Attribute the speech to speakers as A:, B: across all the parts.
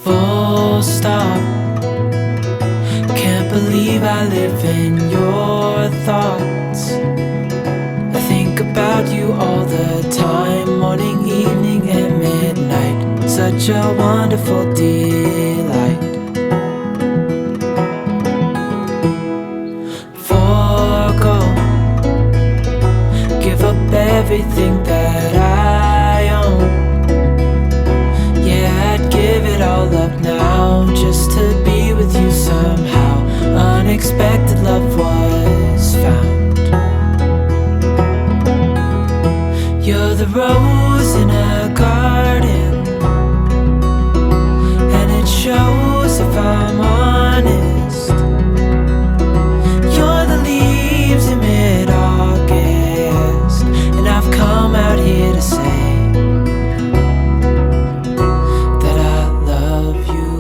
A: Full stop. Can't believe I live in your thoughts. I think about you all the time, morning, evening, and midnight. Such a wonderful delight. Forgo, give up everything that I own. Yeah, I'd give it all up now just to be with you somehow. Unexpected love was found. You're the rose in a garden, and it shows if I'm honest. You're the leaves in mid-August, and I've come out here to say that I love you.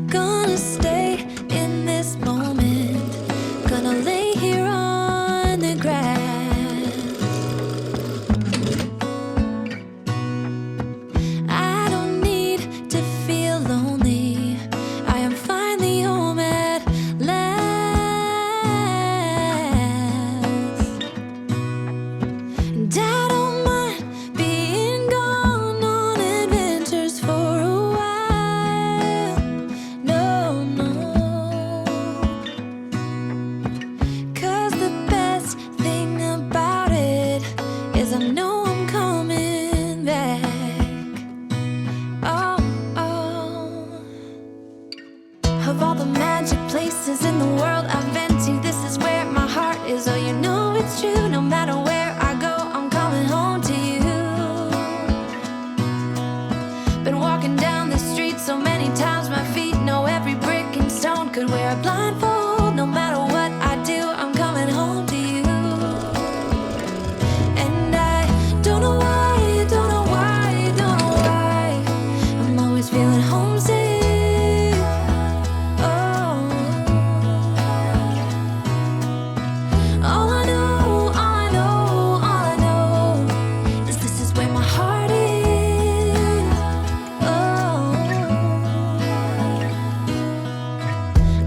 B: Gonna stay in this moment, gonna lay here on the grass. I don't need to feel lonely, I am finally home at last. And I don't mind being gone on adventures for a while. No, no. 'Cause the best thing about it is I know I'm coming back. Oh, oh. Of all the magic places in the world I've been to, this is where my heart is. Oh, you know it's true. No matter where I go, I'm coming home to you. Been walking down the street so many times, my feet know every brick and stone. Could wear a blindfold, no matter what I do, I'm coming home to you. And I don't know why, don't know why, don't know why, I'm always feeling homesick. Oh, all I know, all I know, all I know is this is where my heart is. Oh,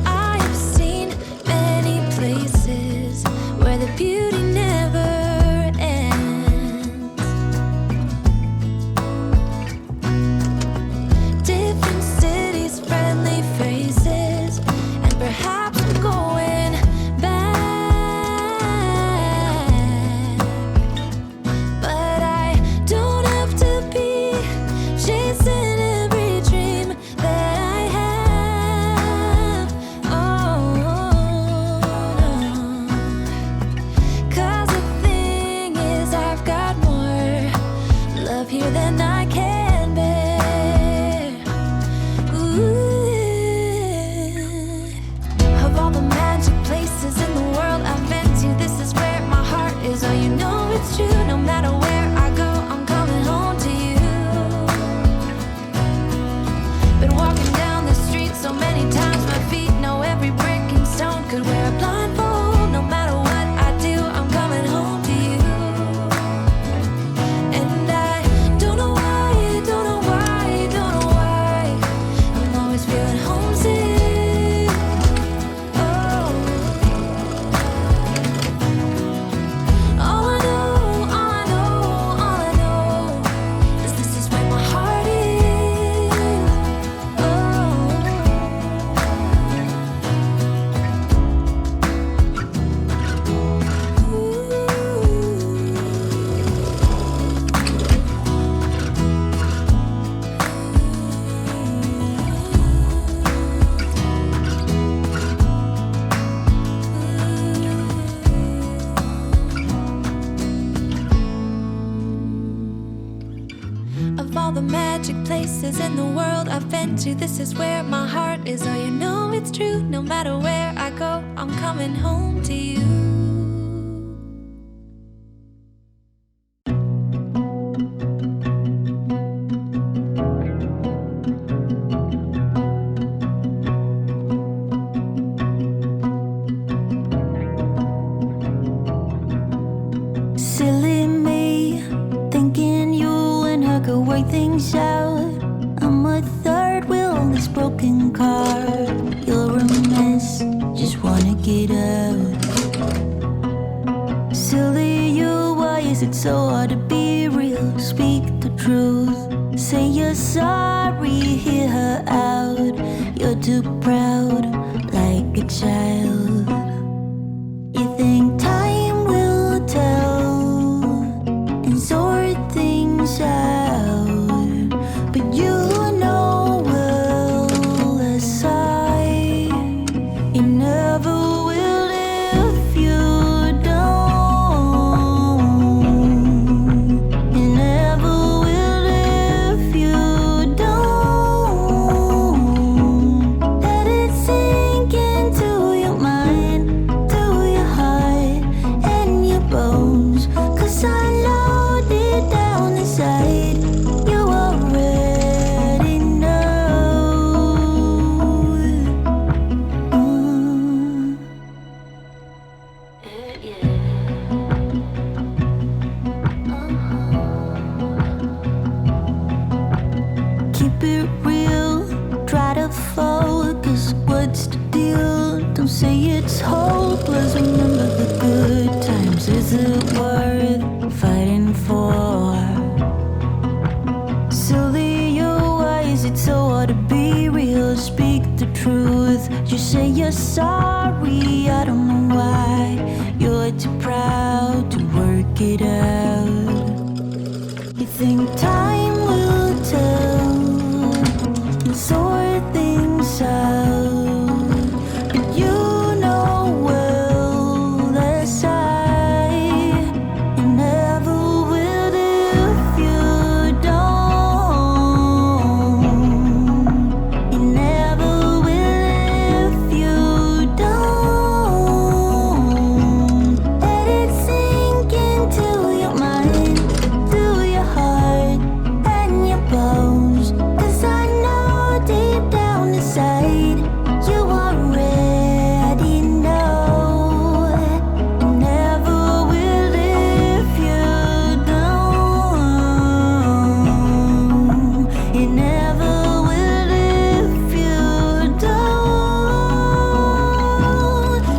B: I have seen many places where the beauty never ends. Different cities, friendly faces, and perhaps I'm going back. But I don't have to be chasing every dream that I have. Oh, no. 'Cause the thing is, I've got more love here than I can bear. Ooh. Of all the magic places in the world I've been to, this is where my heart is. Oh, you know it's true. No matter where I go, I'm coming home to you. Been walking down the street so many times, my feet know every brick and stone. Could wear a blindfold, no matter what I do, I'm coming home to you. And I don't know why, don't know why, don't know why, I'm always feeling homesick. Oh, all I know, all I know, all I know is this is where my heart is. Oh, of all the magic places in the world I've been to, this is where my heart is. Oh, you know it's true. No matter where I go, I'm coming home to you.
C: it so hard to be real? Speak the truth. Say you're sorry, hear her out. You're too proud, like a child. You think time will tell and sort things out, but you know well as I, you never will if you don't. You never will if you don't. Let it sink into your mind, to your heart and your bones. 'Cause I know deep down inside you already know. Keep it real, try to focus. What's the deal? Don't say it's hopeless. Remember the good times. Is it worth fighting for? Silly your eyes, it's so hard to be real. Speak the truth. You say you're sorry, I don't know why. You're too proud to work it out. You think time will tell and sort things out, but you know well that I, you never will if you don't. You never will if you don't. Let it sink into your mind, to your heart and your bones. 'Cause I know deep down inside you already know. You never will if you don't. You never will if you don't.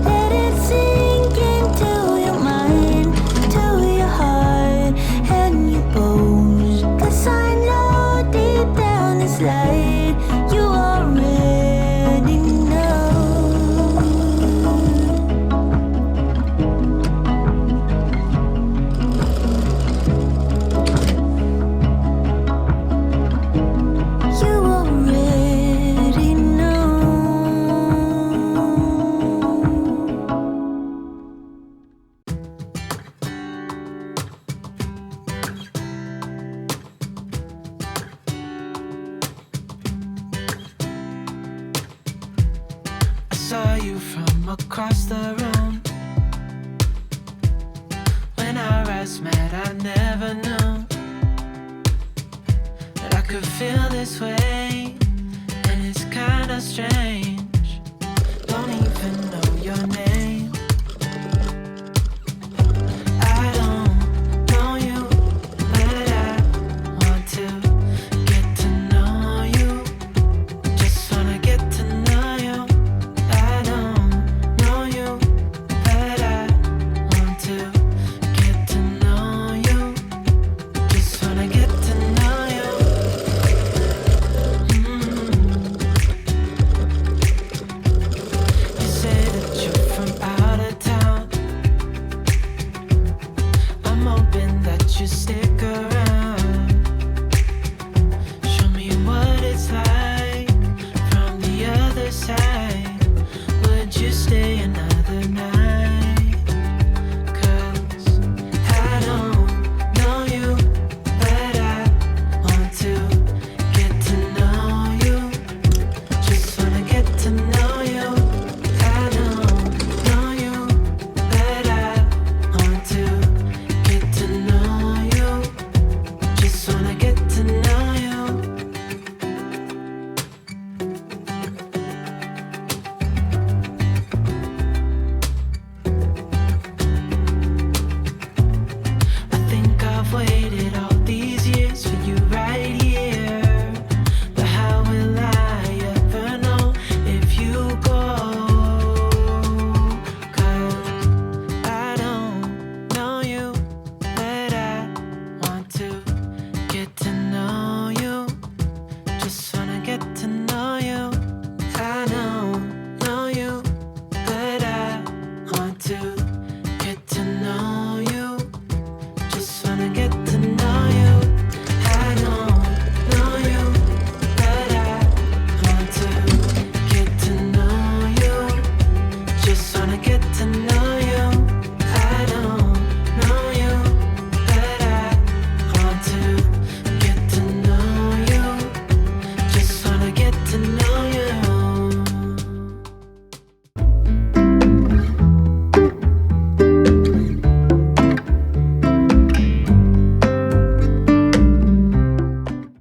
C: Let it sink into your mind, to your heart and your bones. 'Cause I know deep down inside you already know. You already know.
A: I saw you from across the room. When our eyes met, I never knew that I could feel this way, and it's kinda strange.